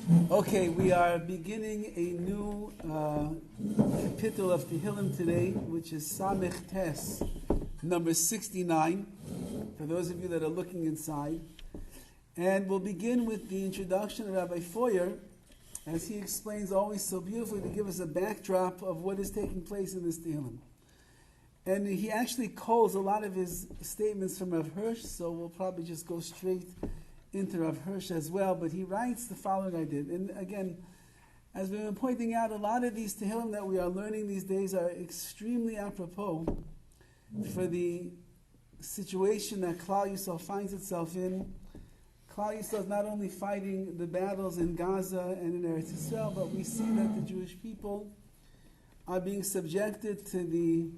Okay, we are beginning a new kapitel of Tehillim today, which is Samech Tes, number 69, for those of you that are looking inside. And we'll begin with the introduction of Rabbi Foyer, as he explains always so beautifully to give us a backdrop of what is taking place in this Tehillim. And he actually calls a lot of his statements from Rav Hirsch, so we'll probably just go straight into Rav Hirsch as well, but he writes the following I did. And again, as we've been pointing out, a lot of these Tehillim that we are learning these days are extremely apropos for the situation that Klal Yisrael finds itself in. Klal Yisrael is not only fighting the battles in Gaza and in Eretz Yisrael, but we see that the Jewish people are being subjected to the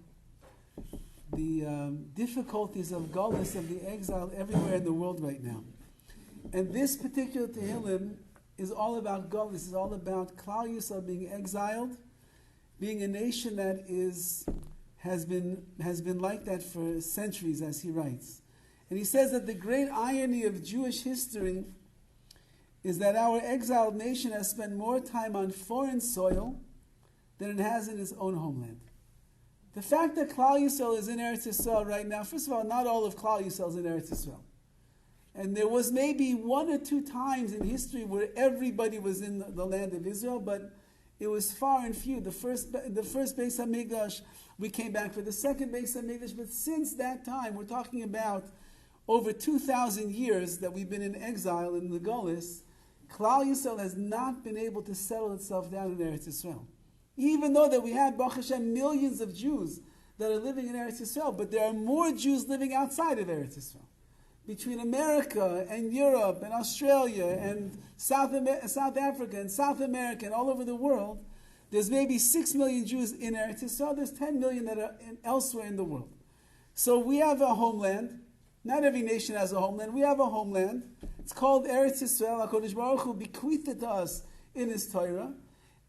difficulties of Galus, of the exile everywhere in the world right now. And this particular Tehillim is all about Galus, is all about Klal Yisrael being exiled, being a nation that has been like that for centuries, as he writes. And he says that the great irony of Jewish history is that our exiled nation has spent more time on foreign soil than it has in its own homeland. The fact that Klal Yisrael is in Eretz Yisrael right now, first of all, not all of Klal Yisrael is in Eretz Yisrael. And there was maybe one or two times in history where everybody was in the land of Israel, but it was far and few. The first Beis HaMikdash, we came back for the second Beis HaMikdash, but since that time, we're talking about over 2,000 years that we've been in exile in the Golis, Klal Yisrael has not been able to settle itself down in Eretz Yisrael. Even though that we have, Baruch Hashem, millions of Jews that are living in Eretz Yisrael, but there are more Jews living outside of Eretz Yisrael. Between America and Europe and Australia and South Africa and South America and all over the world, there's maybe 6 million Jews in Eretz Yisrael. There's 10 million that are elsewhere in the world. So we have a homeland. Not every nation has a homeland. We have a homeland. It's called Eretz Yisrael. HaKadosh Baruch Hu bequeathed it to us in His Torah.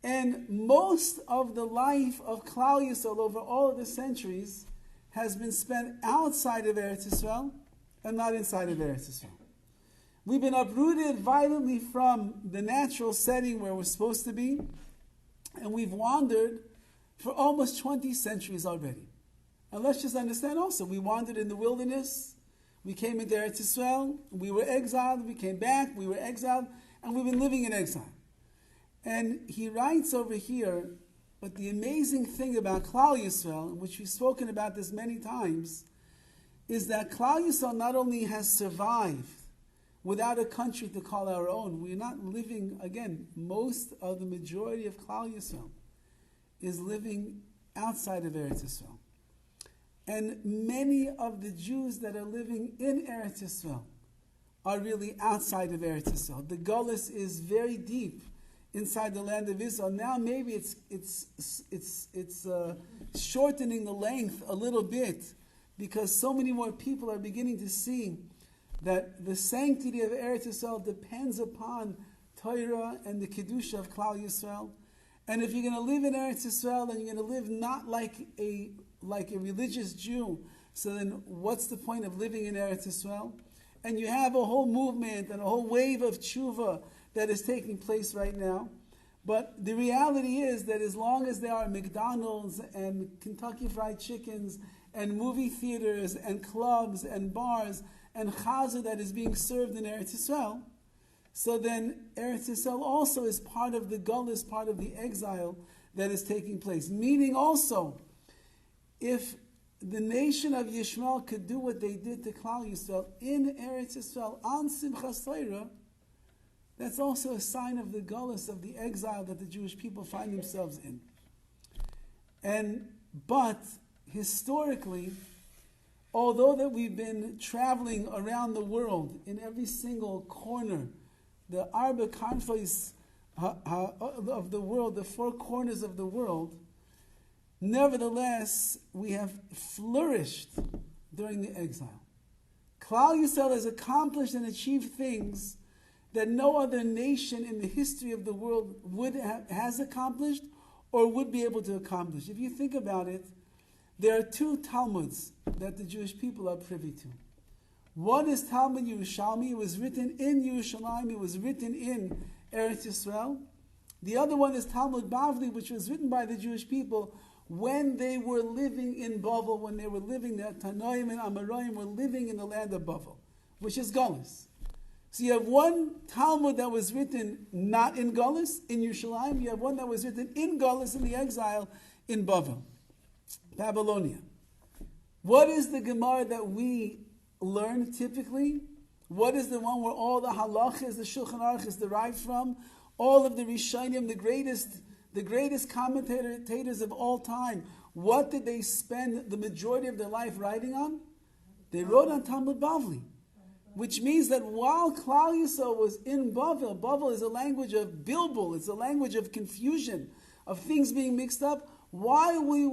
And most of the life of Klal Yisrael over all of the centuries has been spent outside of Eretz Yisrael and not inside of Eretz Yisrael. We've been uprooted violently from the natural setting where we're supposed to be, and we've wandered for almost 20 centuries already. And let's just understand also, we wandered in the wilderness, we came into Eretz Yisrael, we were exiled, we came back, we were exiled, and we've been living in exile. And he writes over here, but the amazing thing about Klal Yisrael, which we've spoken about this many times, is that Klal Yisrael not only has survived without a country to call our own, we're not living, again, most of the majority of Klal Yisrael is living outside of Eretz Yisrael. And many of the Jews that are living in Eretz Yisrael are really outside of Eretz Yisrael. The Gullus is very deep inside the land of Israel. Now maybe it's shortening the length a little bit, because so many more people are beginning to see that the sanctity of Eretz Yisrael depends upon Torah and the Kedusha of Klal Yisrael. And if you're going to live in Eretz Yisrael, then you're going to live not like a religious Jew, so then what's the point of living in Eretz Yisrael? And you have a whole movement and a whole wave of tshuva that is taking place right now. But the reality is that as long as there are McDonald's and Kentucky Fried Chickens and movie theaters and clubs and bars and chazah that is being served in Eretz Yisrael, so then Eretz Yisrael also is part of the Gullus, part of the exile that is taking place. Meaning also, if the nation of Yishmael could do what they did to Klal Yisrael in Eretz Yisrael on Simchas Torah, that's also a sign of the Gullus, of the exile that the Jewish people find themselves in. But historically, although that we've been traveling around the world in every single corner, the Arba Kanfos of the world, the four corners of the world, nevertheless, we have flourished during the exile. Klal Yisrael has accomplished and achieved things that no other nation in the history of the world has accomplished or would be able to accomplish. If you think about it, there are two Talmuds that the Jewish people are privy to. One is Talmud Yerushalmi. It was written in Yerushalayim. It was written in Eretz Yisrael. The other one is Talmud Bavli, which was written by the Jewish people when they were living in Bavel, when they were living there. Tanoim and Amoraim were living in the land of Bavel, which is Galus. So you have one Talmud that was written not in Galus, in Yerushalayim. You have one that was written in Galus, in the exile, in Bavel, Babylonia. What is the Gemara that we learn typically? What is the one where all the halachas, the Shulchan Aruch is derived from? All of the Rishonim, the greatest commentators of all time, what did they spend the majority of their life writing on? They wrote on Talmud Bavli, which means that while Klal Yisrael was in Bavel, Bavel is a language of bilbul, it's a language of confusion, of things being mixed up. While we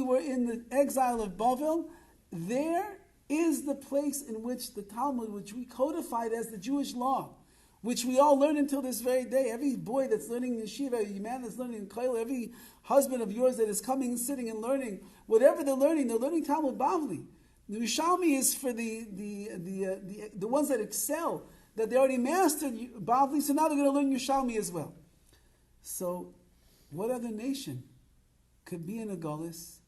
were in the exile of Bavel, there is the place in which the Talmud, which we codified as the Jewish law, which we all learn until this very day. Every boy that's learning in yeshiva, every man that's learning in kollel, every husband of yours that is coming and sitting and learning, whatever they're learning Talmud Bavli. The Yerushalmi is for the ones that excel, that they already mastered Bavli, so now they're going to learn Yerushalmi as well. So, what other nation could be in a Galus,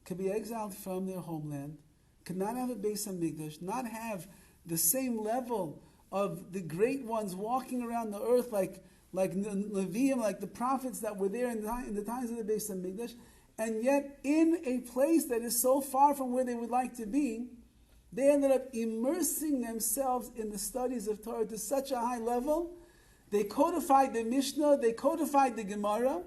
could be exiled from their homeland, could not have a Beis HaMikdash, not have the same level of the great ones walking around the earth like Nevi'im, like the prophets that were there in the times of the Beis HaMikdash, and yet in a place that is so far from where they would like to be, they ended up immersing themselves in the studies of Torah to such a high level. They codified the Mishnah, they codified the Gemara,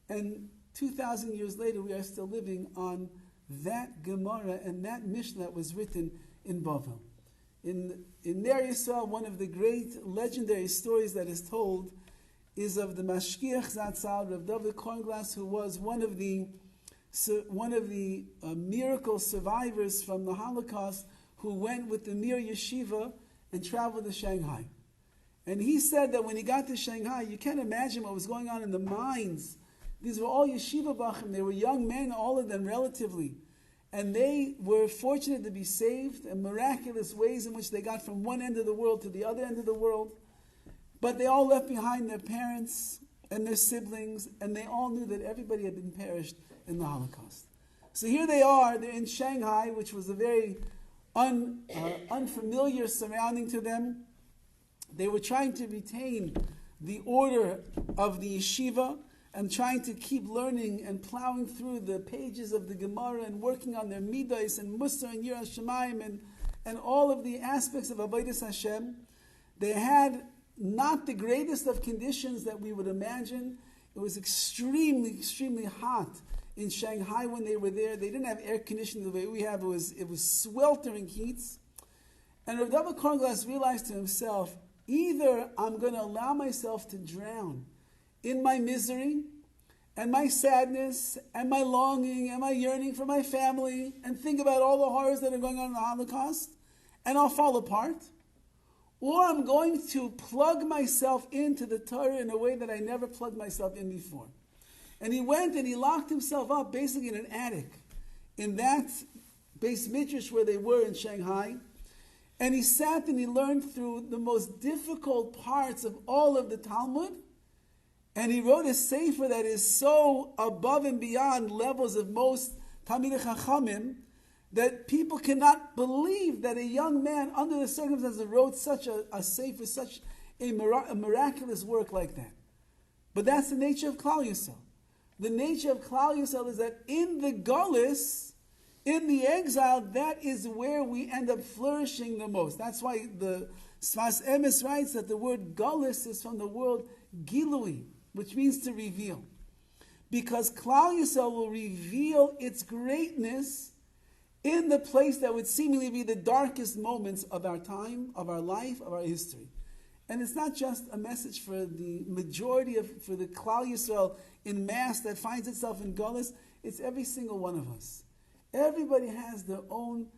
and 2,000 years later we are still living on that Gemara and that Mishnah that was written in Bavel. In Ner Yisrael, one of the great legendary stories that is told is of the Mashgiach Zatzal, Rav Dovid Kornglass, who was one of the miracle survivors from the Holocaust, who went with the Mir Yeshiva and traveled to Shanghai. And he said that when he got to Shanghai, you can't imagine what was going on in the minds. These were all yeshiva bachim. They were young men, all of them relatively. And they were fortunate to be saved in miraculous ways in which they got from one end of the world to the other end of the world. But they all left behind their parents and their siblings, and they all knew that everybody had been perished in the Holocaust. So here they are, they're in Shanghai, which was a very unfamiliar surrounding to them. They were trying to retain the order of the yeshiva, and trying to keep learning and plowing through the pages of the Gemara and working on their midas and Musar and Yiras Shamayim and all of the aspects of Avodas Hashem. They had not the greatest of conditions that we would imagine. It was extremely, extremely hot in Shanghai when they were there. They didn't have air conditioning the way we have. It was sweltering heats. And Rav Dovid Kornglass realized to himself, either I'm going to allow myself to drown in my misery and my sadness and my longing and my yearning for my family and think about all the horrors that are going on in the Holocaust, and I'll fall apart, or I'm going to plug myself into the Torah in a way that I never plugged myself in before. And he went and he locked himself up basically in an attic in that Beis Midrash where they were in Shanghai, and he sat and he learned through the most difficult parts of all of the Talmud. And he wrote a sefer that is so above and beyond levels of most Talmidei Chachamim that people cannot believe that a young man under the circumstances wrote such a sefer, such a miraculous work like that. But that's the nature of Klal Yisrael. The nature of Klal Yisrael is that in the Galus, in the exile, that is where we end up flourishing the most. That's why the Sfas Emes writes that the word Galus is from the word Gilui, which means to reveal. Because Klal Yisrael will reveal its greatness in the place that would seemingly be the darkest moments of our time, of our life, of our history. And it's not just a message for the majority for the Klal Yisrael in mass that finds itself in Galus. It's every single one of us. Everybody has their own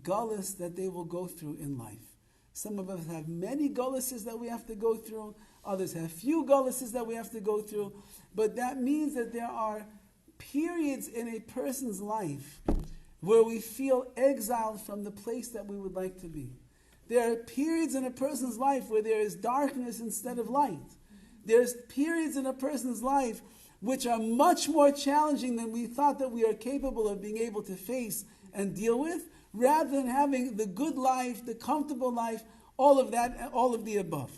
Galus that they will go through in life. Some of us have many Galuses that we have to go through. Others have few Galuses that we have to go through. But that means that there are periods in a person's life where we feel exiled from the place that we would like to be. There are periods in a person's life where there is darkness instead of light. There's periods in a person's life which are much more challenging than we thought that we are capable of being able to face and deal with, rather than having the good life, the comfortable life, all of that, all of the above.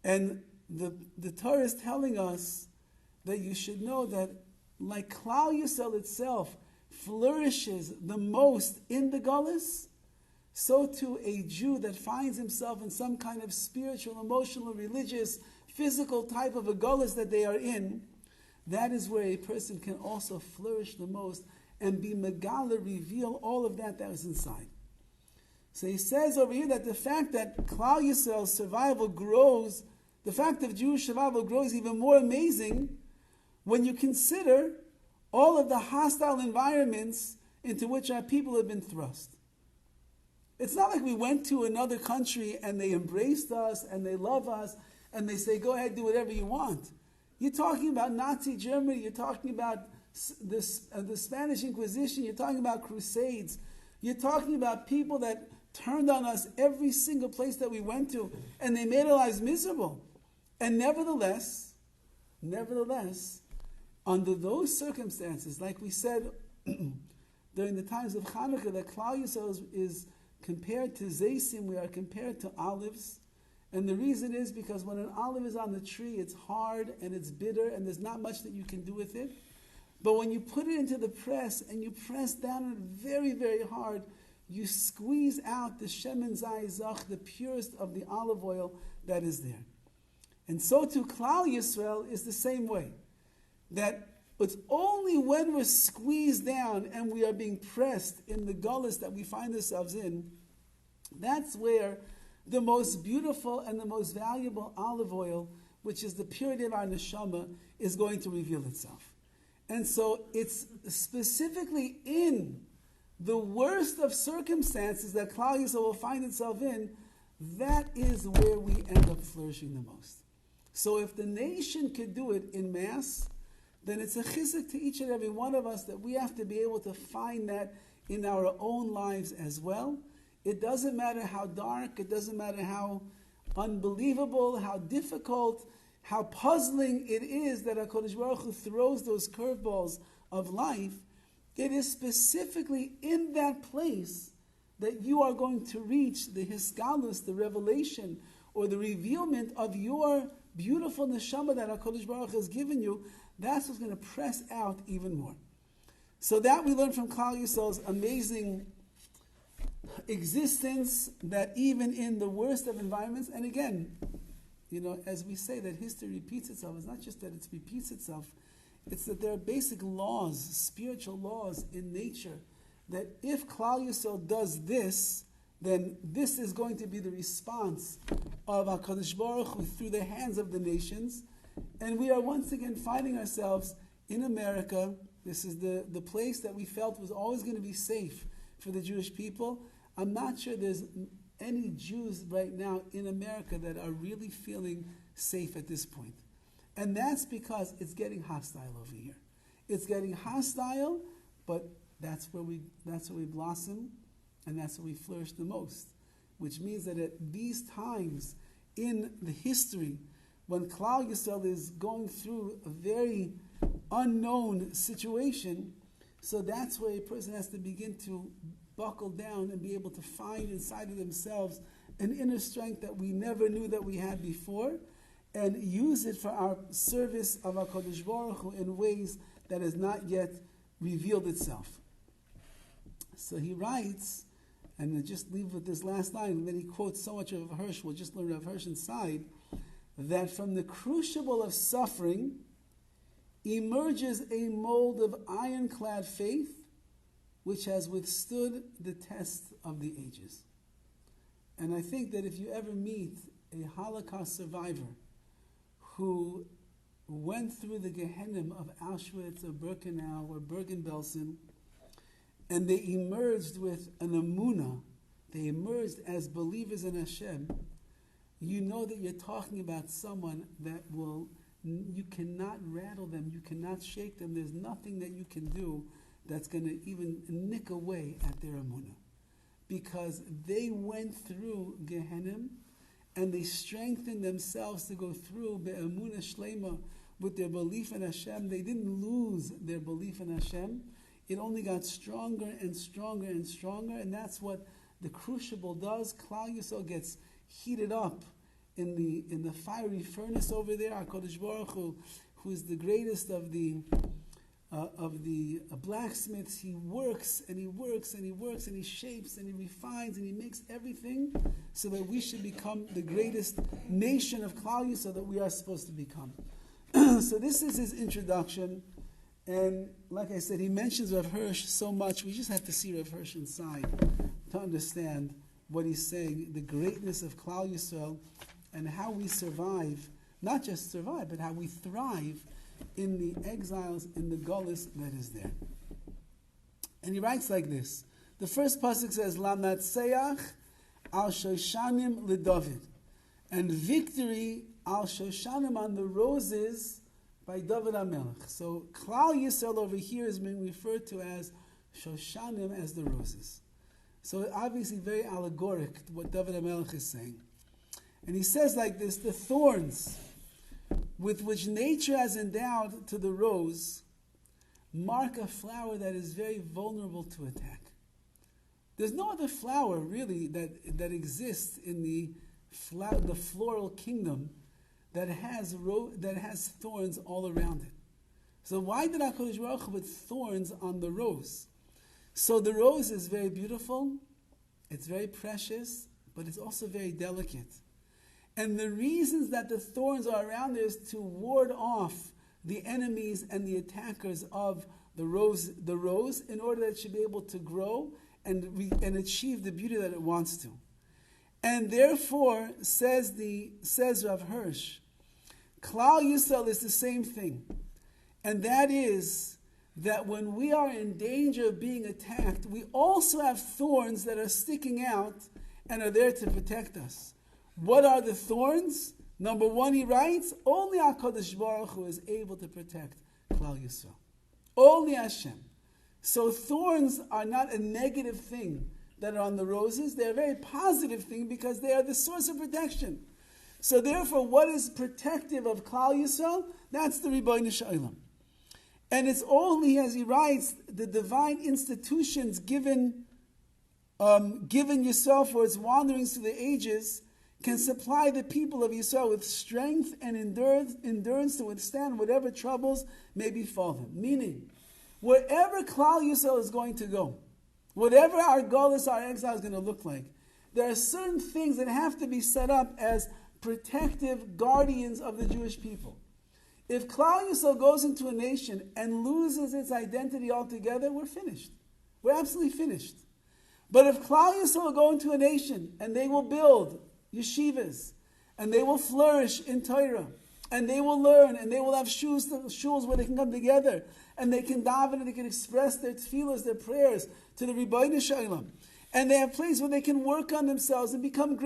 And the Torah is telling us that you should know that like Klal Yisrael itself flourishes the most in the Galus, so too a Jew that finds himself in some kind of spiritual, emotional, religious, physical type of a Galus that they are in, that is where a person can also flourish the most and be Megala, reveal all of that is inside. So he says over here that the fact that Klal Yisrael's survival grows, the fact of Jewish survival grows even more amazing when you consider all of the hostile environments into which our people have been thrust. It's not like we went to another country and they embraced us and they love us and they say, go ahead, do whatever you want. You're talking about Nazi Germany, you're talking about the Spanish Inquisition, you're talking about crusades, you're talking about people that turned on us every single place that we went to, and they made our lives miserable. And nevertheless, under those circumstances, like we said during the times of Hanukkah, that Klal Yisrael is compared to zaysim, we are compared to olives. And the reason is because when an olive is on the tree, it's hard and it's bitter and there's not much that you can do with it. But when you put it into the press and you press down it very, very hard, you squeeze out the shemen zayzach, the purest of the olive oil that is there. And so too, Klal Yisrael is the same way. That it's only when we're squeezed down and we are being pressed in the gullus that we find ourselves in, that's where the most beautiful and the most valuable olive oil, which is the purity of our neshama, is going to reveal itself. And so it's specifically in the worst of circumstances that Klal Yisrael will find itself in, that is where we end up flourishing the most. So if the nation could do it in mass, then it's a HIZUK to each and every one of us that we have to be able to find that in our own lives as well. It doesn't matter how dark, it doesn't matter how unbelievable, how difficult, how puzzling it is that HaKadosh Baruch Hu throws those curveballs of life. It is specifically in that place that you are going to reach the hisgalus, the revelation, or the revealment of your beautiful neshama that HaKadosh Baruch Hu has given you. That's what's going to press out even more. So that we learn from Klal Yisrael's amazing existence, that even in the worst of environments, and again, as we say that history repeats itself, it's not just that it repeats itself, it's that there are basic laws, spiritual laws in nature, that if Klal Yisrael does this, then this is going to be the response of HaKadosh Baruch Hu through the hands of the nations. And we are once again finding ourselves in America. This is the place that we felt was always going to be safe for the Jewish people. I'm not sure there's any Jews right now in America that are really feeling safe at this point. And that's because it's getting hostile over here. It's getting hostile, but that's where we blossom, and that's where we flourish the most. Which means that at these times in the history, when Klal Yisrael is going through a very unknown situation, so that's where a person has to begin to buckle down and be able to find inside of themselves an inner strength that we never knew that we had before, and use it for our service of HaKadosh Baruch Hu in ways that has not yet revealed itself. So he writes, and I'll just leave with this last line, and then he quotes so much of Hirsch, we'll just learn of Hirsch inside, that from the crucible of suffering emerges a mold of ironclad faith which has withstood the test of the ages. And I think that if you ever meet a Holocaust survivor who went through the Gehenna of Auschwitz or Birkenau or Bergen-Belsen, and they emerged with an emunah, they emerged as believers in Hashem, you know that you're talking about someone that you cannot rattle them, you cannot shake them, there's nothing that you can do that's going to even nick away at their emunah. because they went through Gehenna and they strengthened themselves to go through Be'emunah Shlema with their belief in Hashem. They didn't lose their belief in Hashem. It only got stronger and stronger and stronger, and that's what the crucible does. Klal Yisrael gets heated up in the fiery furnace over there. HaKadosh Baruch Hu, who is the greatest of the blacksmiths, he works and he works and he works and he shapes and he refines and he makes everything so that we should become the greatest nation of Klal Yisrael that we are supposed to become. So this is his introduction, and like I said, he mentions Rav Hirsch so much. We just have to see Rav Hirsch inside to understand what he's saying, the greatness of Klal Yisrael, and how we survive, not just survive, but how we thrive in the exiles, in the gullus that is there. And he writes like this. The first pasuk says, Lamnatseach al Shoshanim LeDovid, and victory al Shoshanim, on the roses, by Dovid HaMelech. So Klal Yisrael over here is being referred to as Shoshanim, as the roses. So obviously very allegoric what Dovid HaMelech is saying. And he says like this, the thorns with which nature has endowed to the rose mark a flower that is very vulnerable to attack. There's no other flower really that exists in the floral kingdom that has thorns all around it. So why did HaKadosh Baruch Hu put thorns on the rose? So the rose is very beautiful, it's very precious, but it's also very delicate. And the reasons that the thorns are around there is to ward off the enemies and the attackers of the rose, in order that it should be able to grow and achieve the beauty that it wants to. And therefore, says Rav Hirsch, Klal Yisrael is the same thing. And that is that when we are in danger of being attacked, we also have thorns that are sticking out and are there to protect us. What are the thorns? Number one, he writes, only HaKadosh Baruch Hu is able to protect Klal Yisrael. Only Hashem. So thorns are not a negative thing that are on the roses. They're a very positive thing because they are the source of protection. So therefore, what is protective of Klal Yisrael? That's the Rebbeinu Shalom. And it's only, as he writes, the divine institutions given Yisrael for its wanderings through the ages can supply the people of Yisrael with strength and endurance to withstand whatever troubles may befall them. Meaning, wherever Klal Yisrael is going to go, whatever our gullus, our exile is going to look like, there are certain things that have to be set up as protective guardians of the Jewish people. If Klal Yisrael goes into a nation and loses its identity altogether, we're finished. We're absolutely finished. But if Klal Yisrael go into a nation and they will build yeshivas, and they will flourish in Torah, and they will learn, and they will have shuls where they can come together, and they can daven, and they can express their tefillas, their prayers to the Rebbeinu Shalom, and they have places where they can work on themselves and become a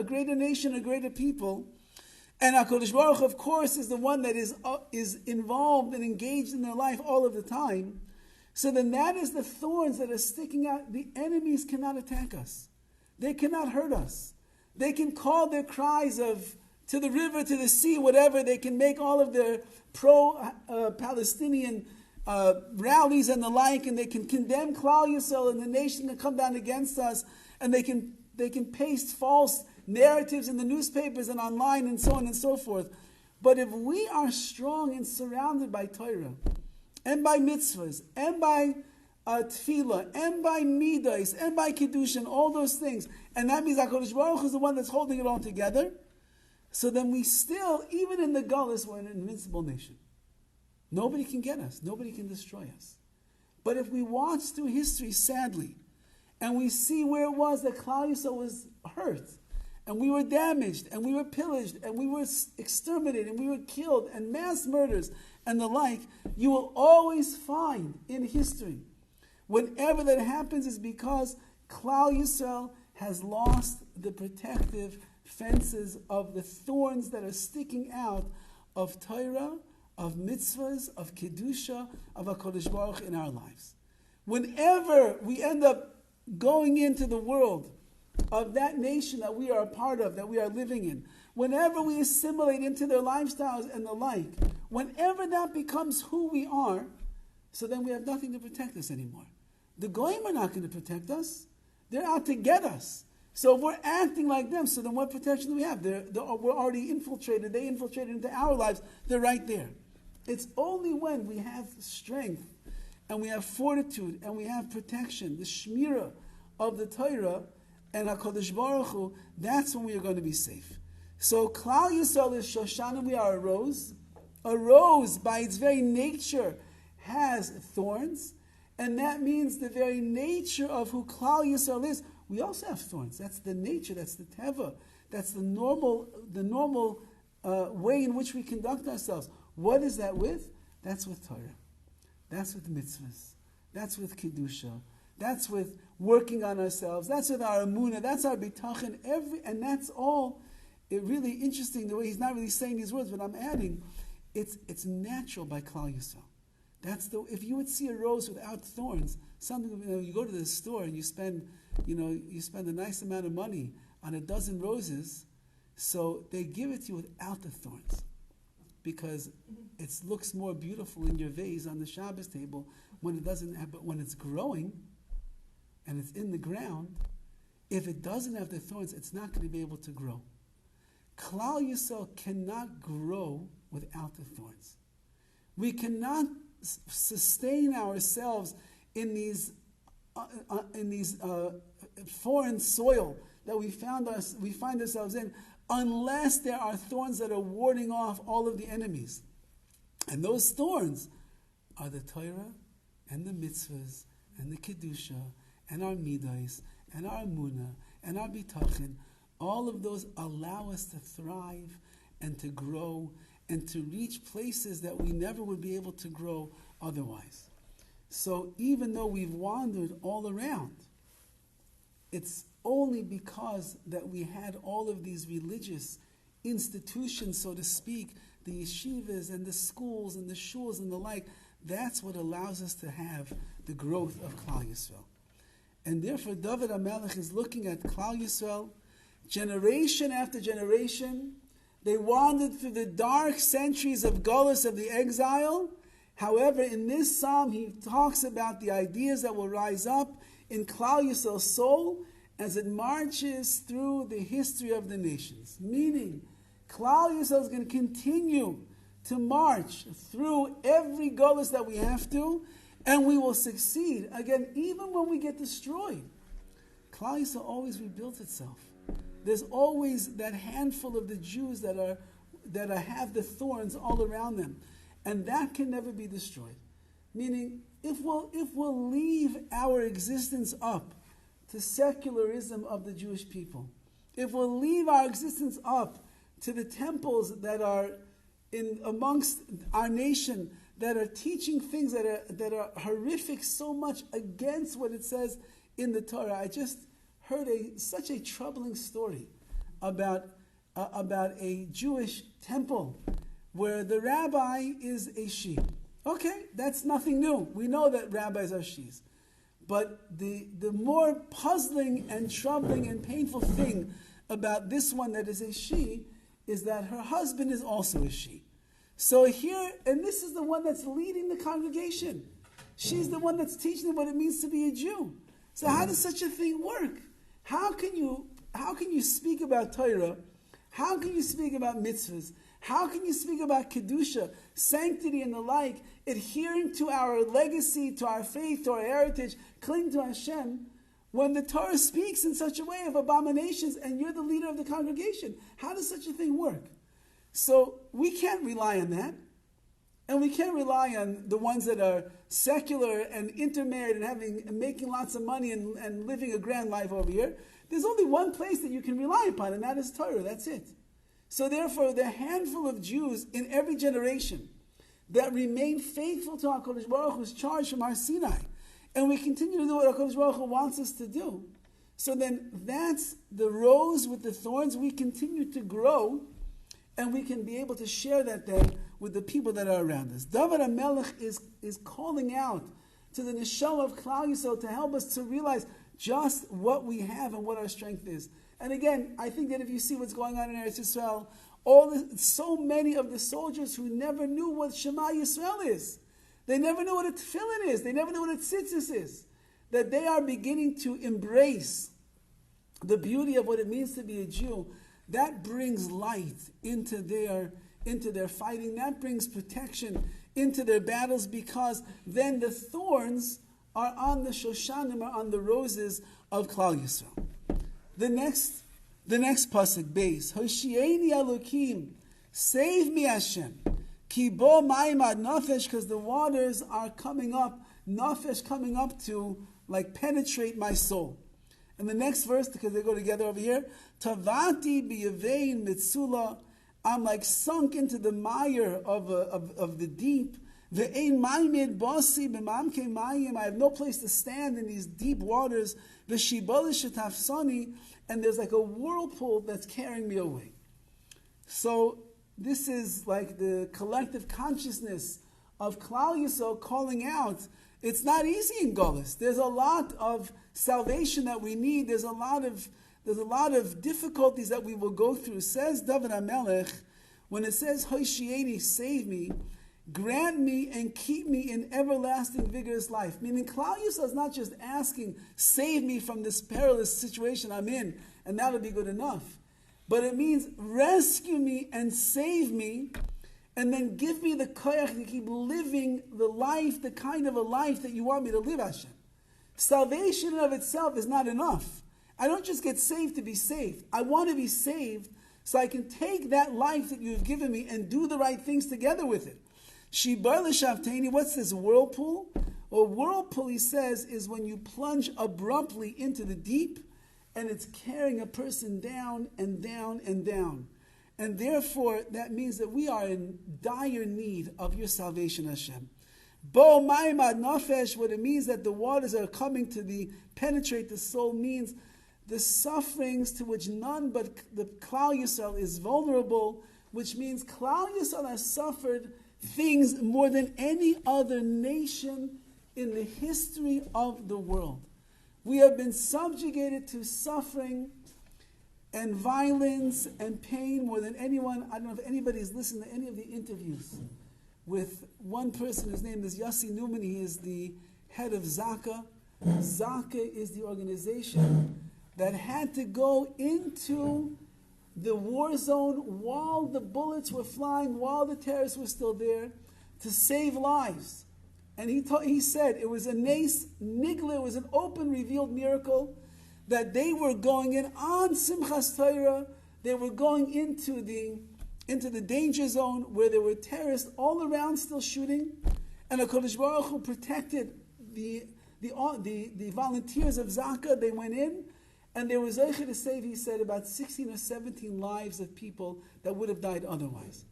greater nation, a greater people. And HaKadosh Baruch Hu, of course, is the one that is involved and engaged in their life all of the time. So then that is the thorns that are sticking out. The enemies cannot attack us. They cannot hurt us. They can call their cries of to the river, to the sea, whatever. They can make all of their pro-Palestinian rallies and the like, and they can condemn Klal Yisrael, and the nation can come down against us, and they can paste false narratives in the newspapers and online and so on and so forth. But if we are strong and surrounded by Torah, and by mitzvahs, and by tefillah, and by midas, and by kiddush, and all those things, and that means HaKadosh Baruch Hu is the one that's holding it all together, so then we still, even in the gullus, we're an invincible nation. Nobody can get us. Nobody can destroy us. But if we watch through history, sadly, and we see where it was that Klal Yisrael was hurt, and we were damaged, and we were pillaged, and we were exterminated, and we were killed, and mass murders, and the like, you will always find in history, whenever that happens, is because Klal Yisrael has lost the protective fences of the thorns that are sticking out of Torah, of mitzvahs, of kedusha, of HaKadosh Baruch Hu in our lives. Whenever we end up going into the world of that nation that we are a part of, that we are living in, whenever we assimilate into their lifestyles and the like, whenever that becomes who we are, so then we have nothing to protect us anymore. The Goyim are not going to protect us. They're out to get us. So if we're acting like them, so then what protection do we have? We're already infiltrated. They infiltrated into our lives. They're right there. It's only when we have strength and we have fortitude and we have protection, the shmirah of the Torah and HaKadosh Baruch Hu, that's when we are going to be safe. So Klal Yisrael is Shoshana, we are a rose. A rose, by its very nature, has thorns, and that means the very nature of who Klal Yisrael is. We also have thorns. That's the nature. That's the teva. That's the normal way in which we conduct ourselves. What is that with? That's with Torah. That's with mitzvahs. That's with kedusha. That's with working on ourselves. That's with our emunah. That's our bitachon. And that's all. It really interesting the way he's not really saying these words, but I'm adding. It's natural by Klal Yisrael. If you would see a rose without thorns, you go to the store and you spend a nice amount of money on a dozen roses, so they give it to you without the thorns, because it looks more beautiful in your vase on the Shabbos table when it doesn't have. But when it's growing and it's in the ground, if it doesn't have the thorns, it's not going to be able to grow. Klal Yisrael cannot grow without the thorns. We cannot sustain ourselves in these foreign soil that we find ourselves in, unless there are thorns that are warding off all of the enemies. And those thorns are the Torah and the mitzvahs and the kedusha and our midas and our emunah and our bitachon. All of those allow us to thrive and to grow and to reach places that we never would be able to grow otherwise. So even though we've wandered all around, it's only because that we had all of these religious institutions, so to speak, the yeshivas and the schools and the shuls and the like. That's what allows us to have the growth of Klal Yisrael. And therefore Dovid HaMelech is looking at Klal Yisrael, generation after generation. They wandered through the dark centuries of Golus, of the exile. However, in this psalm, he talks about the ideas that will rise up in Klal Yisrael's soul as it marches through the history of the nations. Meaning, Klal Yisrael is going to continue to march through every Golus that we have to, and we will succeed. Again, even when we get destroyed, Klal Yisrael always rebuilt itself. There's always that handful of the Jews that have the thorns all around them. And that can never be destroyed. Meaning, if we'll leave our existence up to secularism of the Jewish people, if we'll leave our existence up to the temples that are amongst our nation, that are teaching things that are horrific so much against what it says in the Torah. I just heard such a troubling story about a Jewish temple where the rabbi is a she. Okay, that's nothing new. We know that rabbis are she's. But the more puzzling and troubling and painful thing about this one that is a she is that her husband is also a she. So here, and this is the one that's leading the congregation. She's the one that's teaching them what it means to be a Jew. So how does such a thing work? How can you speak about Torah? How can you speak about mitzvahs? How can you speak about kedusha, sanctity and the like, adhering to our legacy, to our faith, to our heritage, cling to Hashem, when the Torah speaks in such a way of abominations and you're the leader of the congregation? How does such a thing work? So we can't rely on that. And we can't rely on the ones that are secular and intermarried and making lots of money and living a grand life over here. There's only one place that you can rely upon, and that is Torah. That's it. So therefore, the handful of Jews in every generation that remain faithful to HaKadosh Baruch Hu's charge from Har Sinai, and we continue to do what HaKadosh Baruch Hu wants us to do. So then that's the rose with the thorns. We continue to grow, and we can be able to share that then with the people that are around us. Dovid HaMelech is calling out to the neshama of Klal Yisrael to help us to realize just what we have and what our strength is. And again, I think that if you see what's going on in Eretz Yisrael, so many of the soldiers who never knew what Shema Yisrael is, they never knew what a tefillin is, they never knew what a tzitzis is, that they are beginning to embrace the beauty of what it means to be a Jew. That brings light into their fighting. That brings protection into their battles, because then the thorns are on the Shoshanim, are on the roses of Klal Yisrael. The next pasuk, beis, Hoshieni Elokim, save me Hashem, ki bo mayim ad nafesh, because the waters are coming up, nafesh coming up to like penetrate my soul. And the next verse, because they go together over here, Tavati biyavein mitzula, I'm like sunk into the mire of the deep. Ve'ein mayim basi b'mamke mayim, I have no place to stand in these deep waters. V'shibalish shetafsani, and there's like a whirlpool that's carrying me away. So this is like the collective consciousness of Klal Yisrael calling out. It's not easy in Golus. There's a lot of salvation that we need. There's a lot of difficulties that we will go through. Says David HaMelech, when it says Hoshieni, save me, grant me and keep me in everlasting vigorous life. Meaning Klal Yisrael is not just asking, save me from this perilous situation I'm in, and that'll be good enough. But it means rescue me and save me, and then give me the koyach to keep living the life, the kind of a life that you want me to live, Hashem. Salvation in of itself is not enough. I don't just get saved to be saved. I want to be saved so I can take that life that you've given me and do the right things together with it. Shibar l'shavteni, what's this whirlpool? A whirlpool, he says, is when you plunge abruptly into the deep, and it's carrying a person down and down and down. And therefore, that means that we are in dire need of your salvation, Hashem. Bo mayim ad nafesh, what it means that the waters are coming to penetrate the soul, means the sufferings to which none but the Klal Yisrael is vulnerable, which means Klal Yisrael has suffered things more than any other nation in the history of the world. We have been subjugated to suffering and violence and pain more than anyone. I don't know if anybody's listened to any of the interviews with one person. His name is Yossi Newman. He is the head of Zaka. Zaka is the organization that had to go into the war zone while the bullets were flying, while the terrorists were still there, to save lives. And he said it was a nes nigla, it was an open, revealed miracle, that they were going in on Simchas Torah. They were going into the danger zone where there were terrorists all around still shooting, and HaKadosh Baruch Hu protected the volunteers of Zaka. They went in, and there was zeicher to save, he said, about 16 or 17 lives of people that would have died otherwise.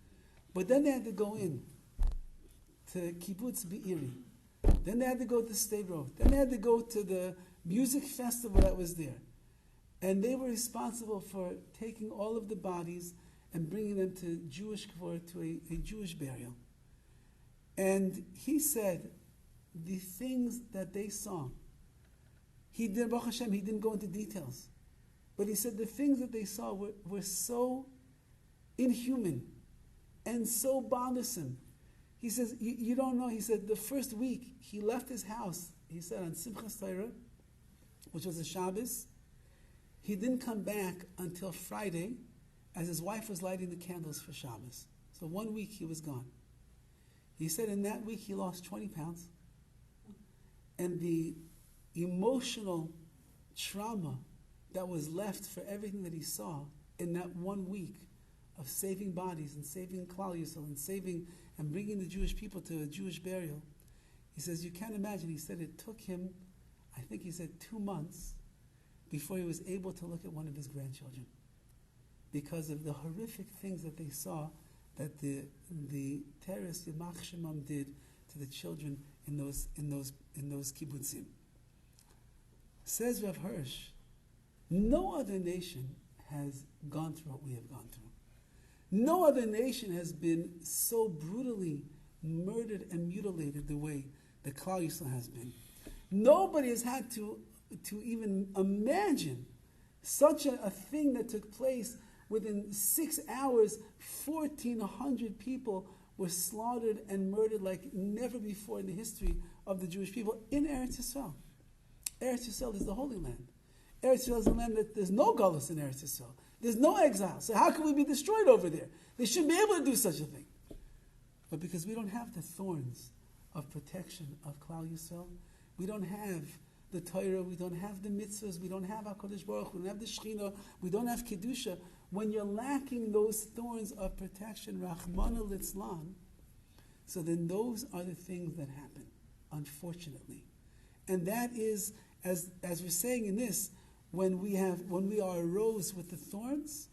But then they had to go in to Kibbutz Be'eri. Then they had to go to State Road. Then they had to go to the music festival that was there. And they were responsible for taking all of the bodies and bringing them to Jewish kavod, to a Jewish burial. And he said the things that they saw, Baruch Hashem, he didn't go into details, but he said the things that they saw were so inhuman and so bothersome. He says, you don't know, he said the first week he left his house, he said on Simchas Torah, which was a Shabbos, he didn't come back until Friday, as his wife was lighting the candles for Shabbos. So 1 week he was gone. He said in that week he lost 20 pounds. And the emotional trauma that was left for everything that he saw in that 1 week of saving bodies and saving Klal Yisrael and saving and bringing the Jewish people to a Jewish burial, he says, you can't imagine. He said it took him, I think he said 2 months before he was able to look at one of his grandchildren, because of the horrific things that they saw that the terrorists Yamach Shemam did to the children in those kibbutzim. Says Rav Hirsch, no other nation has gone through what we have gone through. No other nation has been so brutally murdered and mutilated the way that Klal Yisrael has been. Nobody has had to to even imagine such a thing that took place. Within 6 hours, 1,400 people were slaughtered and murdered like never before in the history of the Jewish people in Eretz Yisrael. Eretz Yisrael is the Holy Land. Eretz Yisrael is a land that there's no galus in Eretz Yisrael. There's no exile. So how can we be destroyed over there? They shouldn't be able to do such a thing. But because we don't have the thorns of protection of Klal Yisrael, we don't have the Torah, we don't have the mitzvahs, we don't have HaKadosh Baruch Hu, we don't have the Shekhinah, we don't have Kedusha. When you're lacking those thorns of protection, Rachmana litzlan, so then those are the things that happen, unfortunately. And that is, as we're saying in this, when we are a rose with the thorns,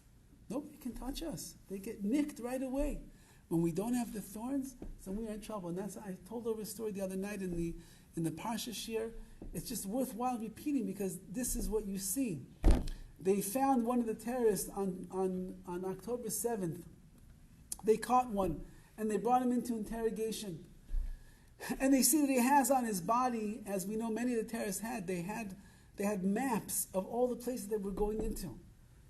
nobody can touch us. They get nicked right away. When we don't have the thorns, so we are in trouble. And I told over a story the other night in the Parsha Shir. It's just worthwhile repeating because this is what you see. They found one of the terrorists on October 7th. They caught one and they brought him into interrogation. And they see that he has on his body, as we know many of the terrorists had, they had maps of all the places they were going into.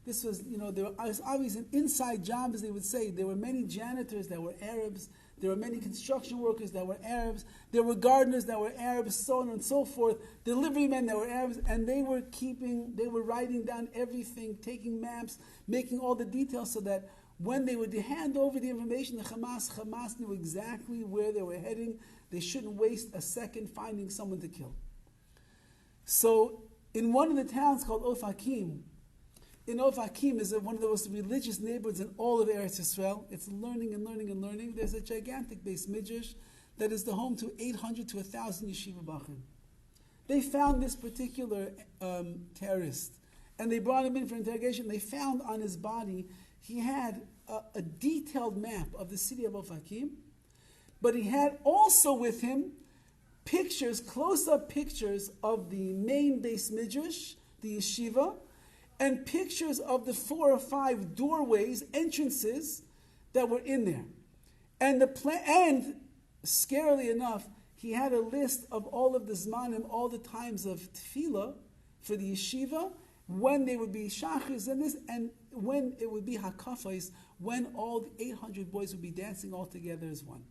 This was, there was always an inside job, as they would say. There were many janitors that were Arabs. There were many construction workers that were Arabs. There were gardeners that were Arabs, so on and so forth. Delivery men that were Arabs. And they were writing down everything, taking maps, making all the details so that when they would hand over the information to Hamas knew exactly where they were heading. They shouldn't waste a second finding someone to kill. So in one of the towns called Ofakim, in Ofakim is one of the most religious neighborhoods in all of Eretz Yisrael. It's learning and learning and learning. There's a gigantic base midrash that is the home to 800 to 1,000 yeshiva bachrim. They found this particular terrorist, and they brought him in for interrogation. They found on his body, he had a detailed map of the city of Ofakim, but he had also with him pictures, close-up pictures of the main base midrash, the yeshiva, and pictures of the 4 or 5 doorways, entrances that were in there. And and scarily enough, he had a list of all of the zmanim, all the times of tefillah for the yeshiva, when they would be shachris and this, and when it would be hakafais, when all the 800 boys would be dancing all together as one.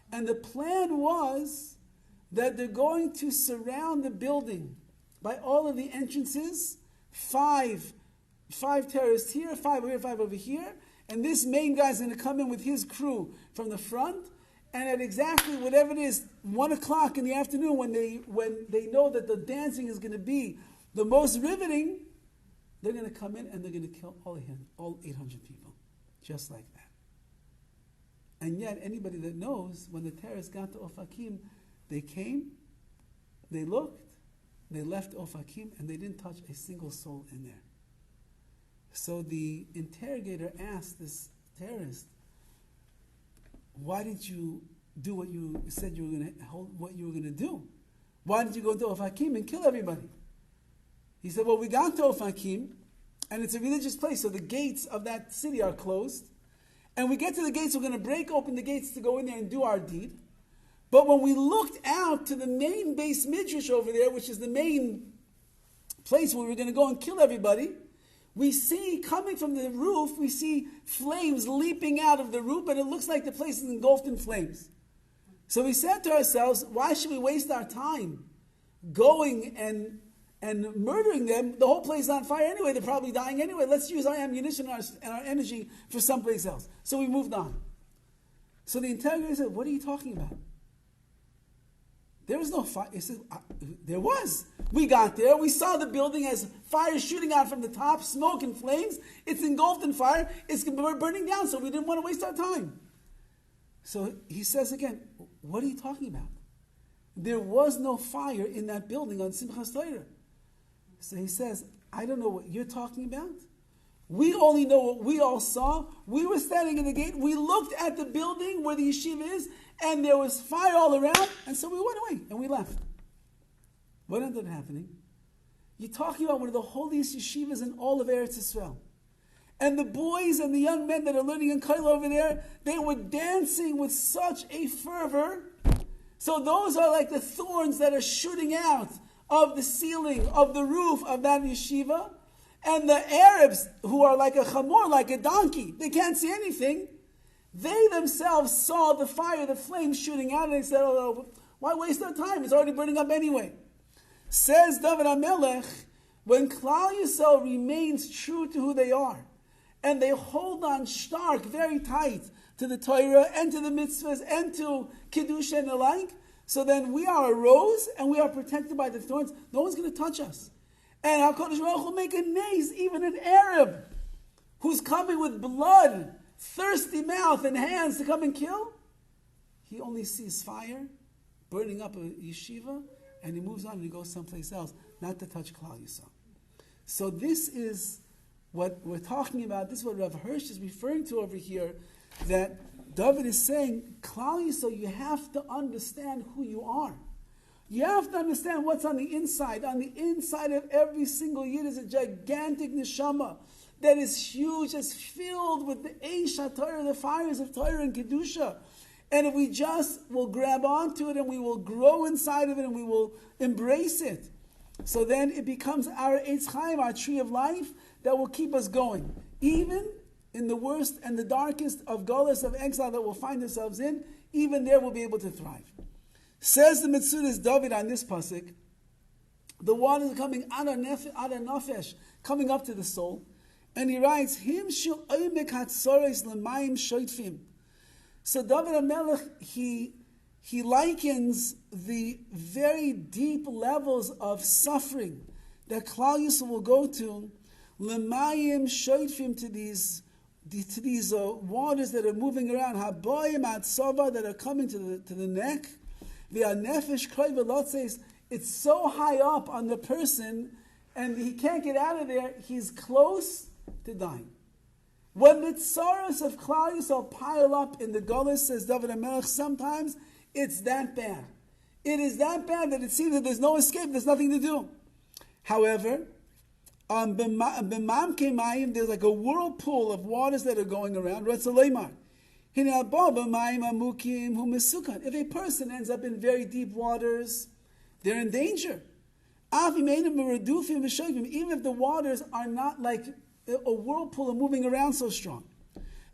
And the plan was that they're going to surround the building by all of the entrances, 5 terrorists here, 5 over here, 5 over here, and this main guy's going to come in with his crew from the front, and at exactly whatever it is, 1 o'clock in the afternoon, when they know that the dancing is going to be the most riveting, they're going to come in and they're going to kill all 800 people, just like that. And yet, anybody that knows, when the terrorists got to Ofakim, they came, they looked, they left Ofakim, and they didn't touch a single soul in there. So the interrogator asked this terrorist, why didn't you do what you said you were going to hold, what you were going to do? Why didn't you go to Ofakim and kill everybody? He said, well, we got to Ofakim, and it's a religious place, so the gates of that city are closed. And we get to the gates, we're going to break open the gates to go in there and do our deed. But when we looked out to the main base midrash over there, which is the main place where we're going to go and kill everybody, we see, coming from the roof, we see flames leaping out of the roof, and it looks like the place is engulfed in flames. So we said to ourselves, why should we waste our time going and murdering them? The whole place is on fire anyway, they're probably dying anyway. Let's use our ammunition and our energy for someplace else. So we moved on. So the interrogator said, what are you talking about? There was no fire. He said, there was. We got there. We saw the building as fire shooting out from the top, smoke and flames. It's engulfed in fire. It's burning down, so we didn't want to waste our time. So he says again, what are you talking about? There was no fire in that building on Simchas Torah. So he says, I don't know what you're talking about. We only know what we all saw. We were standing in the gate. We looked at the building where the yeshiva is, and there was fire all around, and so we went away, and we left. What ended up happening? You're talking about one of the holiest yeshivas in all of Eretz Yisrael. And the boys and the young men that are learning in Kaila over there, they were dancing with such a fervor. So those are like the thorns that are shooting out of the ceiling, of the roof of that yeshiva, and the Arabs, who are like a chamor, like a donkey, they can't see anything. They themselves saw the fire, the flames shooting out, and they said, oh, why waste our time? It's already burning up anyway. Says David HaMelech, when Klal Yisrael remains true to who they are, and they hold on stark, very tight, to the Torah, and to the mitzvahs, and to Kiddush and the like, so then we are a rose, and we are protected by the thorns. No one's going to touch us. And HaKadosh Baruch Hu will make a naze, even an Arab, who's coming with blood, thirsty mouth and hands to come and kill. He only sees fire, burning up a yeshiva, and he moves on and he goes someplace else, not to touch Klal Yisrael. So this is what we're talking about. This is what Rav Hirsch is referring to over here, that Dovid is saying, Klal Yisrael, you have to understand who you are. You have to understand what's on the inside. On the inside of every single yid is a gigantic neshama that is huge, that's filled with the Eish HaTorah, the fires of Torah and Kedusha. And if we just will grab onto it and we will grow inside of it and we will embrace it, so then it becomes our Eitz Chaim, our tree of life, that will keep us going. Even in the worst and the darkest of gullahs of exile that we'll find ourselves in, even there we'll be able to thrive. Says the Metzudas Dovid on this pasuk, the waters are coming out of nefesh, coming up to the soul, and he writes, Him shel oimek hatzoros l'mayim shoitfim. So David HaMelech, he likens the very deep levels of suffering that Klal Yisrael will go to, l'mayim shoitfim, to these waters that are moving around, haboyim atzova, that are coming to the neck. It's so high up on the person and he can't get out of there, he's close to dying. When the tsaros of Klal Yisrael pile up in the gullahs, says David HaMelech, sometimes it's that bad. It is that bad that it seems that there's no escape, there's nothing to do. However, there's like a whirlpool of waters that are going around. If a person ends up in very deep waters, they're in danger. Even if the waters are not like a whirlpool and moving around so strong.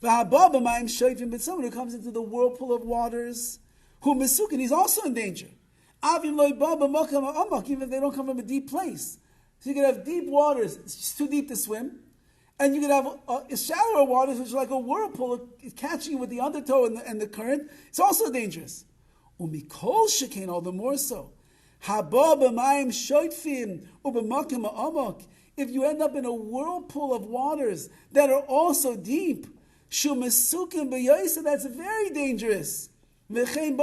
But someone who comes into the whirlpool of waters, he's also in danger. Even if they don't come from a deep place. So you could have deep waters, it's too deep to swim. And you could have shallower waters, which is like a whirlpool, catching you with the undertow and the current. It's also dangerous. Umikol shekain, all the more so. If you end up in a whirlpool of waters that are also deep, that's very dangerous. And David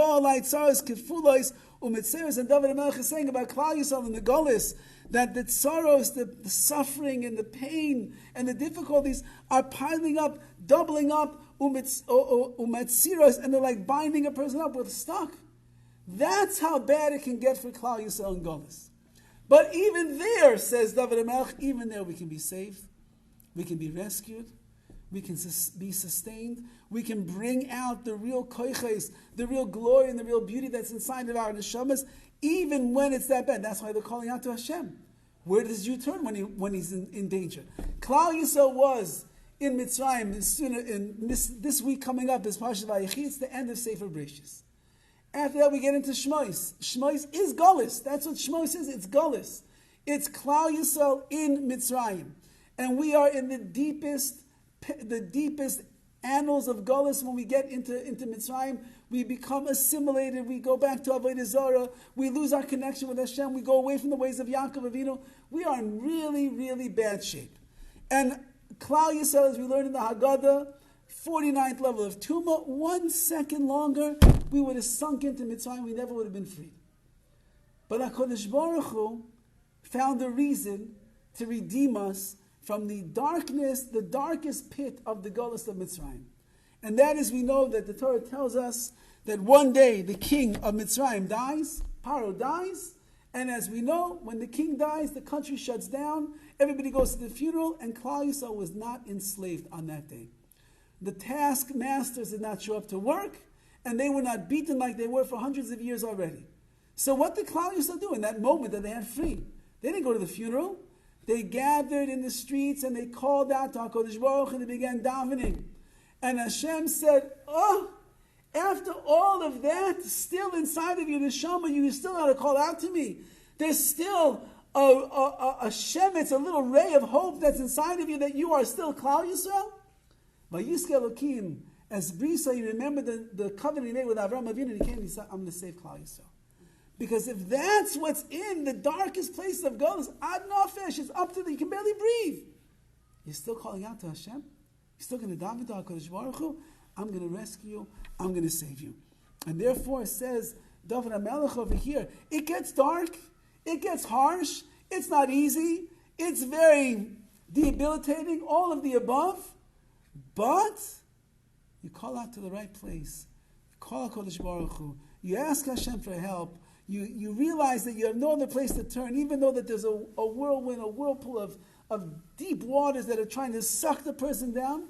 HaMelech is saying about Klal Yisrael and the Golis, that the tsaros, the suffering and the pain and the difficulties are piling up, doubling up, umetziros, and they're like binding a person up with stuck. That's how bad it can get for Klal Yisrael and Golis. But even there, says David HaMelech, even there we can be saved, we can be rescued, we can be sustained, we can bring out the real koiches, the real glory and the real beauty that's inside of our neshamas, even when it's that bad. That's why they're calling out to Hashem. Where does you turn when he's in danger? Klal Yisrael was in Mitzrayim, this week coming up, this Parshat Vayechi, it's the end of Sefer Bereshis. After that we get into Shmois. Shmois is Golis. That's what Shmois is, it's Golis. It's Klal Yisrael in Mitzrayim. And we are in the deepest annals of Golis. When we get into Mitzrayim, we become assimilated, we go back to Avodah Zarah, we lose our connection with Hashem, we go away from the ways of Yaakov Avinu. We are in really, really bad shape. And Klal Yisrael, as we learned in the Haggadah, 49th level of Tumah, 1 second longer, we would have sunk into Mitzrayim, we never would have been freed. But HaKadosh Baruch Hu found a reason to redeem us from the darkness, the darkest pit of the Golus of Mitzrayim. And that is, we know that the Torah tells us that one day the king of Mitzrayim dies, Paro dies, and as we know, when the king dies, the country shuts down, everybody goes to the funeral, and Klal Yisrael was not enslaved on that day. The taskmasters did not show up to work, and they were not beaten like they were for hundreds of years already. So what did Klal Yisrael do in that moment that they had free? They didn't go to the funeral. They gathered in the streets and they called out to HaKadosh Baruch Hu and they began davening. And Hashem said, oh, after all of that, still inside of you, the neshama, you still got to call out to me. There's still a shemetz, a little ray of hope that's inside of you that you are still Klal Yisrael. Vayiske Elokim, as Brisa, you remember the covenant he made with Avraham Avinu, and he came and he said, I'm going to save Klal Yisrael. Because if that's what's in the darkest place of Golus, ad nafesh, it's up to you can barely breathe. You're still calling out to Hashem? You're still going to daven to HaKadosh Baruch Hu? I'm going to rescue you. I'm going to save you. And therefore it says, Dovid HaMelech over here, it gets dark, it gets harsh, it's not easy, it's very debilitating, all of the above, but you call out to the right place. You call out HaKadosh Baruch Hu. You ask Hashem for help. You realize that you have no other place to turn, even though that there's a whirlwind, a whirlpool of deep waters that are trying to suck the person down.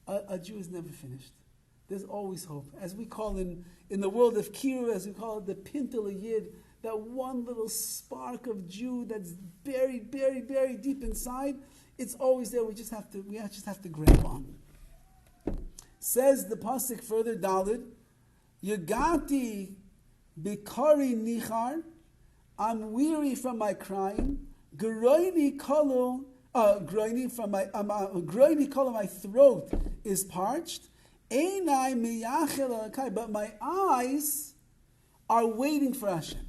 A Jew is never finished. There's always hope. As we call in the world of Kiru, as we call it the Pintel Yid, that one little spark of Jew that's buried deep inside, it's always there. We just have to grab on. Says the pasuk further, Dalit, Yagati Bikari Nichar, I'm weary from my crying. Groini kolo, groini kolo, my throat is parched. Einai miyachel alakai, but my eyes are waiting for Hashem.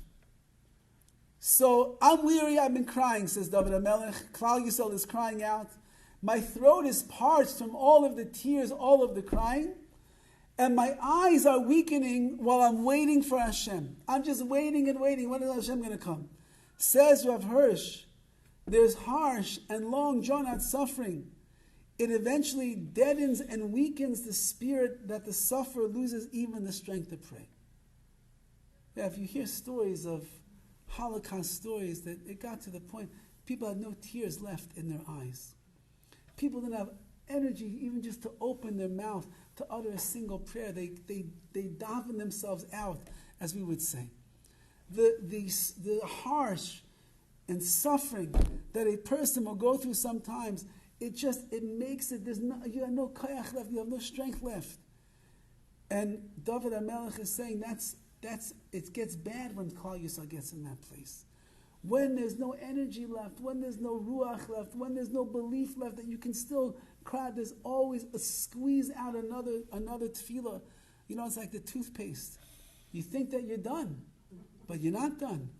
So I'm weary, I've been crying, says Dovid HaMelech. Klal Yisrael is crying out. My throat is parched from all of the tears, all of the crying. And my eyes are weakening while I'm waiting for Hashem. I'm just waiting and waiting. When is Hashem going to come? Says Rav Hirsch, there's harsh and long drawn-out suffering. It eventually deadens and weakens the spirit that the sufferer loses even the strength to pray. Yeah, if you hear stories of Holocaust stories, that it got to the point people had no tears left in their eyes. People didn't have energy even just to open their mouth to utter a single prayer. They daven themselves out, as we would say. The harsh and suffering that a person will go through sometimes, it makes it, you have no koyach left, you have no strength left. And Dovid HaMelech is saying it gets bad when Klal Yisrael gets in that place. When there's no energy left, when there's no ruach left, when there's no belief left that you can still cry, there's always a squeeze out another tefillah. You know, it's like the toothpaste. You think that you're done, but you're not done.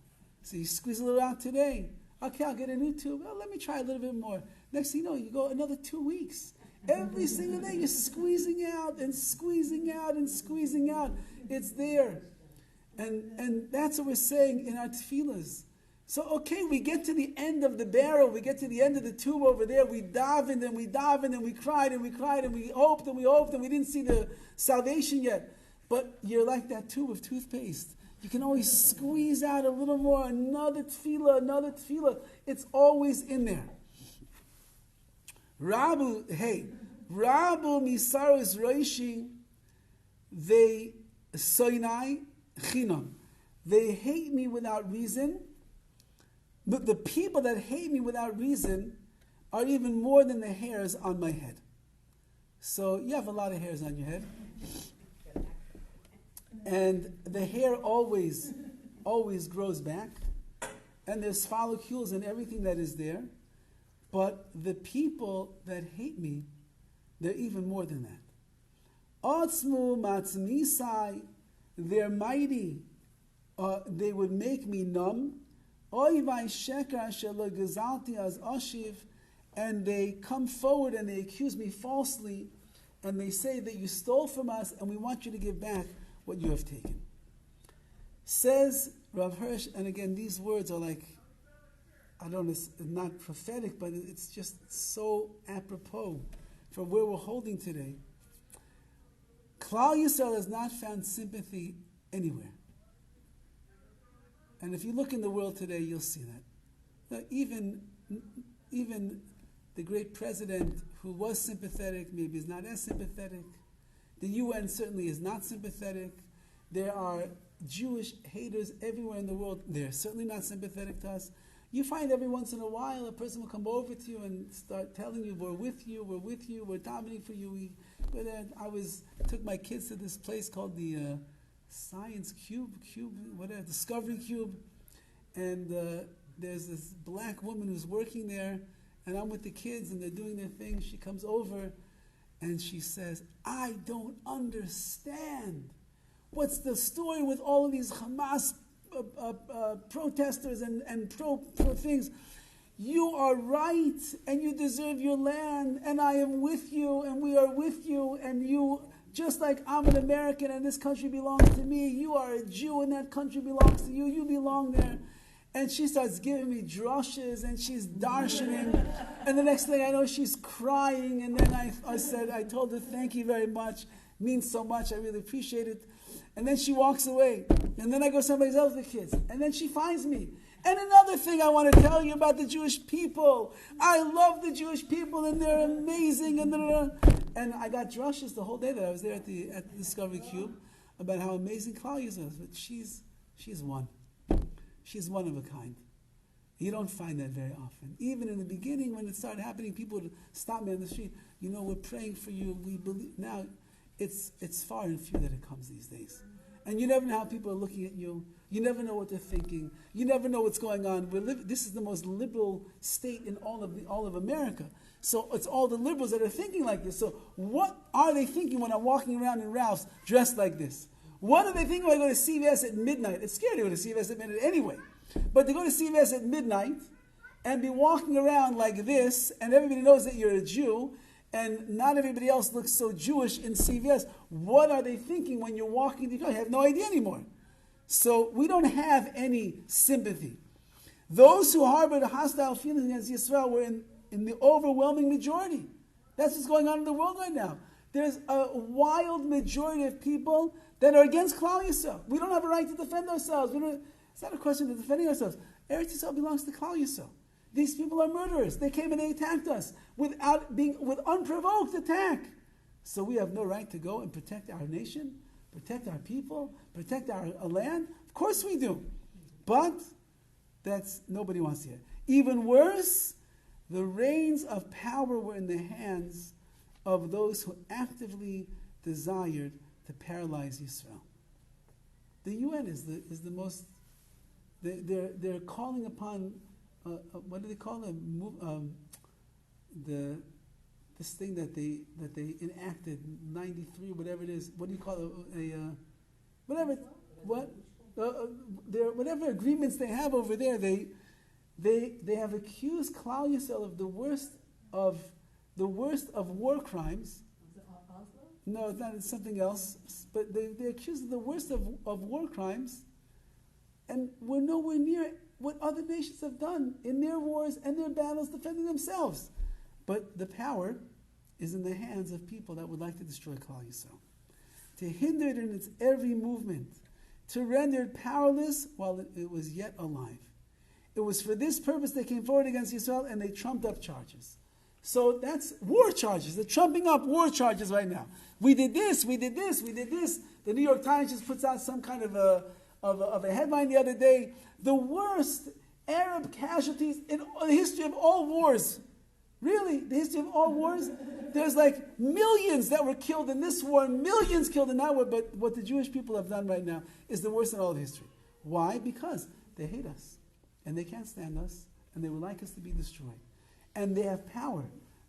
So you squeeze a little out today. Okay, I'll get a new tube. Well, let me try a little bit more. Next thing you know, you go another 2 weeks. Every single day you're squeezing out and squeezing out and squeezing out. It's there. And that's what we're saying in our tefillahs. So, okay, we get to the end of the barrel, we get to the end of the tube over there, we davened and we davened and we cried and we cried and we hoped and we didn't see the salvation yet. But you're like that tube of toothpaste. You can always squeeze out a little more, another tefillah. It's always in there. Rabu Misaros Roishi, they soinai chinam. They hate me without reason. But the people that hate me without reason are even more than the hairs on my head. So you have a lot of hairs on your head. And the hair always grows back. And there's follicles and everything that is there. But the people that hate me, they're even more than that. Otzmu matzmisai, they're mighty. They would make me numb. And they come forward and they accuse me falsely, and they say that you stole from us and we want you to give back what you have taken. Says Rav Hirsch, and again these words are like, I don't know, it's not prophetic, but it's just so apropos for where we're holding today. Klal Yisrael has not found sympathy anywhere. And if you look in the world today, you'll see that. Now, even the great president who was sympathetic, maybe is not as sympathetic. The UN certainly is not sympathetic. There are Jewish haters everywhere in the world. They're certainly not sympathetic to us. You find every once in a while a person will come over to you and start telling you, we're with you, we're dominating for you. Took my kids to this place called the Science Cube, whatever, Discovery Cube. And there's this black woman who's working there, and I'm with the kids and they're doing their thing. She comes over and she says, I don't understand. What's the story with all of these Hamas protesters and pro things? You are right, and you deserve your land, and I am with you, and we are with you, and you, just like I'm an American and this country belongs to me, you are a Jew and that country belongs to you, you belong there. And she starts giving me drushes, and she's darshaning, and the next thing I know, she's crying, and then I told her, thank you very much, means so much, I really appreciate it. And then she walks away, and then I go someplace else with the kids, and then she finds me. And another thing I want to tell you about the Jewish people. I love the Jewish people, and they're amazing. And I got drushes the whole day that I was there at the Discovery Cube about how amazing Klal Yisrael is. But she's one. She's one of a kind. You don't find that very often. Even in the beginning, when it started happening, people would stop me on the street. We're praying for you. We believe. Now, it's far and few that it comes these days. And you never know how people are looking at you. You never know what they're thinking. You never know what's going on. This is the most liberal state in all of America. So it's all the liberals that are thinking like this. So what are they thinking when I'm walking around in Ralph's dressed like this? What are they thinking when I go to CVS at midnight? It's scary to go to CVS at midnight anyway. But to go to CVS at midnight and be walking around like this, and everybody knows that you're a Jew, and not everybody else looks so Jewish in CVS. What are they thinking when you're walking? You have no idea anymore. So we don't have any sympathy. Those who harbored hostile feelings against Yisrael were in the overwhelming majority. That's what's going on in the world right now. There's a wild majority of people that are against Klal Yisrael. We don't have a right to defend ourselves. It's not a question of defending ourselves. Eretz Yisrael belongs to Klal Yisrael. These people are murderers. They came and they attacked us with unprovoked attack. So we have no right to go and protect our nation, protect our people, protect our land? Of course we do. But nobody wants to hear. Even worse, the reins of power were in the hands of those who actively desired to paralyze Israel. The UN is the most. They're calling upon what do they call it? This thing that they enacted 93, whatever it is. What do you call it? Whatever agreements they have over there, they have accused Klal Yisrael of the worst of war crimes. No, it's not. It's something else. But they accuse of the worst of war crimes, and we're nowhere near what other nations have done in their wars and their battles defending themselves. But the power is in the hands of people that would like to destroy Klal Yisrael, to hinder it in its every movement, to render it powerless while it was yet alive. It was for this purpose they came forward against Yisrael, and they trumped up charges. So that's war charges. They're trumping up war charges right now. We did this, we did this, we did this. The New York Times just puts out some kind of a headline the other day. The worst Arab casualties in the history of all wars. Really, the history of all wars. There's like millions that were killed in this war, and millions killed in that war. But what the Jewish people have done right now is the worst in all of history. Why? Because they hate us, and they can't stand us, and they would like us to be destroyed. And they have power.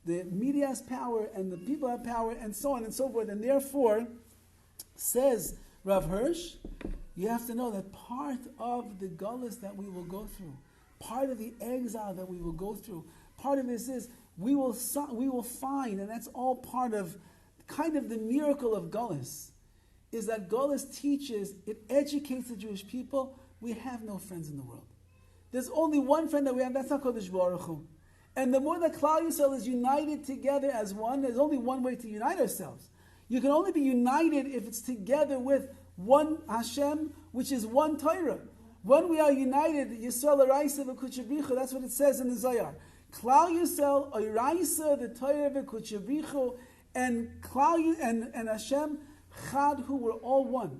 The media has power, and the people have power, and so on and so forth. And therefore, says Rav Hirsch, you have to know that part of the gullus that we will go through, part of the exile that we will go through, part of this is we will find, and that's all part of kind of the miracle of gullus, is that gullus teaches, it educates the Jewish people. We have no friends in the world. There's only one friend that we have, that's not Kodesh Baruch Hu. And the more that Klal Yisrael is united together as one, there's only one way to unite ourselves. You can only be united if it's together with one Hashem, which is one Torah. When we are united, Yisrael Araisa v'Kuchabrichu, that's what it says in the Zohar. Klal Yisrael Araisa the Torah v'Kuchabrichu, and Hashem Chad, who were all one.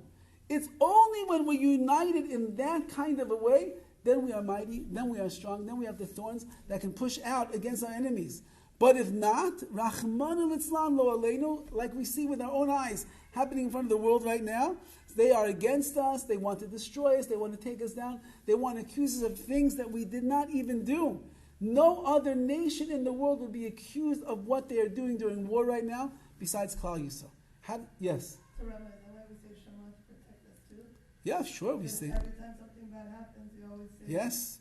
It's only when we're united in that kind of a way, then we are mighty, then we are strong, then we have the thorns that can push out against our enemies. But if not, Rachmanu litzlan lo aleinu, like we see with our own eyes happening in front of the world right now, they are against us, they want to destroy us, they want to take us down, they want to accuse us of things that we did not even do. No other nation in the world would be accused of what they are doing during war right now, besides Klal Yisrael. Yes? So Rabbi, is that why we say Shema to protect us too? Yeah, sure, we say. Every time something bad happens, we always say...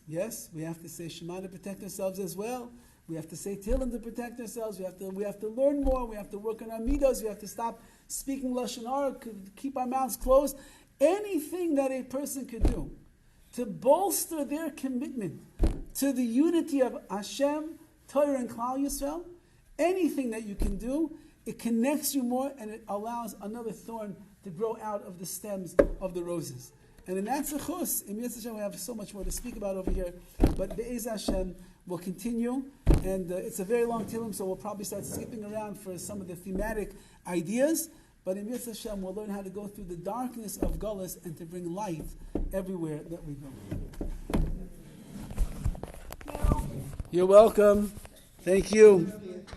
Yes, we have to say Shema to protect ourselves as well. We have to say Tehillim to protect ourselves. We have to learn more. We have to work on our midos. We have to stop speaking Lashon Hara, keep our mouths closed. Anything that a person could do to bolster their commitment to the unity of Hashem, Torah, and Klal Yisrael, anything that you can do, it connects you more and it allows another thorn to grow out of the stems of the roses. And in that zechus, in Yetz Hashem, we have so much more to speak about over here. But Be'ez Hashem will continue. And it's a very long Tehillim, so we'll probably start skipping around for some of the thematic ideas. But in Yetz Hashem, we'll learn how to go through the darkness of Gullus and to bring light everywhere that we go. You're welcome. Thank you.